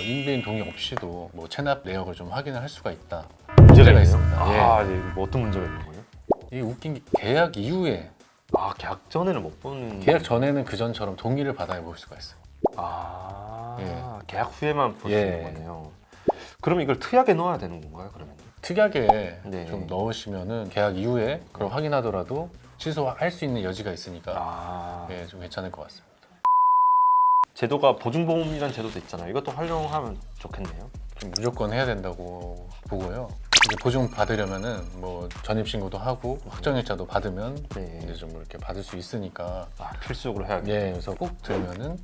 임대인 동의 없이도 뭐 체납 내역을 좀 확인을 할 수가 있다. 문제가 있습니다. 네. 뭐 어떤 문제가 있는 거예요? 이게 웃긴 게 계약 이후에 계약 전에는 못 보는. 계약 전에는 그 전처럼 동의를 받아야 볼 수가 있어요. 계약 후에만 볼 수 있는 거네요. 그럼 이걸 특약에 넣어야 되는 건가요? 그러면? 특약에 좀 넣으시면은 계약 이후에 그걸 확인하더라도 취소할 수 있는 여지가 있으니까 좀 괜찮을 것 같습니다. 제도가 보증보험이라는 제도도 있잖아요. 이것도 활용하면 좋겠네요. 좀 무조건 해야 된다고 보고요. 이제 보증 받으려면은 뭐 전입신고도 하고 확정일자도 받으면 이제 좀 이렇게 받을 수 있으니까 필수적으로 해야겠네요. 예, 그래서 꼭 들면은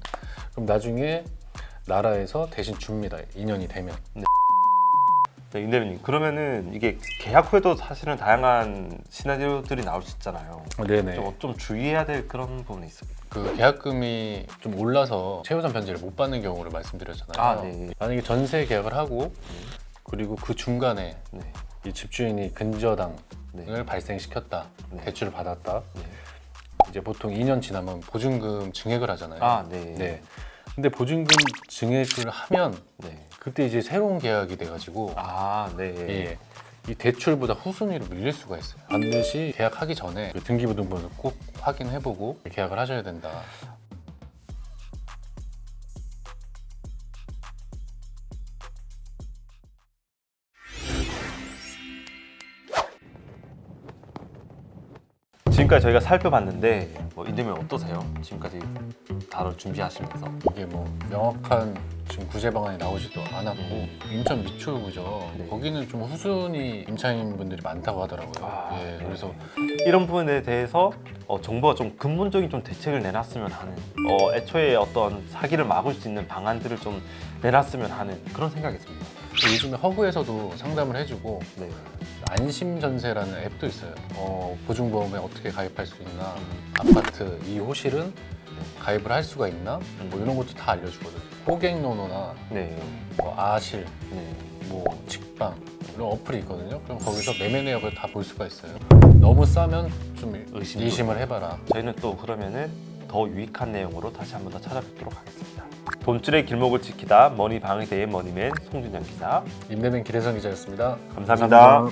그럼 나중에 나라에서 대신 줍니다. 2년이 되면. 네, 임 대표님 그러면은 이게 계약 후에도 사실은 다양한 시나리오들이 나올 수 있잖아요. 네네. 좀 주의해야 될 그런 부분이 있어요. 그 계약금이 좀 올라서 최우선 변제를 못 받는 경우를 말씀드렸잖아요. 만약에 전세 계약을 하고 그리고 그 중간에 이 집주인이 근저당을 네. 발생시켰다, 네. 대출을 받았다. 네. 이제 보통 2년 지나면 보증금 증액을 하잖아요. 아, 네. 네. 근데 보증금 증액을 하면 네. 그때 이제 새로운 계약이 돼가지고 아, 네. 예, 이 대출보다 후순위로 밀릴 수가 있어요. 반드시 계약하기 전에 그 등기부등본을 꼭 확인해보고 계약을 하셔야 된다. 지금까지 저희가 살펴봤는데 인재민 어떠세요? 지금까지 다룰 준비하시면서. 이게 뭐 명확한 지금 구제 방안이 나오지도 않았고 인천 미추홀구죠. 네. 거기는 좀 후순위 임차인 분들이 많다고 하더라고요. 아, 예, 네. 그래서 이런 부분에 대해서 정부가 좀 근본적인 좀 대책을 내놨으면 하는 애초에 어떤 사기를 막을 수 있는 방안들을 좀 내놨으면 하는 그런 생각이 듭니다. 요즘에 허구에서도 상담을 해주고 네. 안심전세라는 앱도 있어요. 보증보험에 어떻게 가입할 수 있나, 아파트 이 호실은 가입을 할 수가 있나, 뭐 이런 것도 다 알려주거든요. 고객노노나 네. 뭐 아실, 네. 뭐 직방 이런 어플이 있거든요. 그럼 거기서 매매 내역을 다 볼 수가 있어요. 너무 싸면 좀 의심을 해봐라. 저희는 또 그러면은 더 유익한 내용으로 다시 한 번 더 찾아뵙도록 하겠습니다. 돈줄의 길목을 지키다 머니방의대의 머니맨 송준영 기자. 임대맨 기대성 기자였습니다. 감사합니다.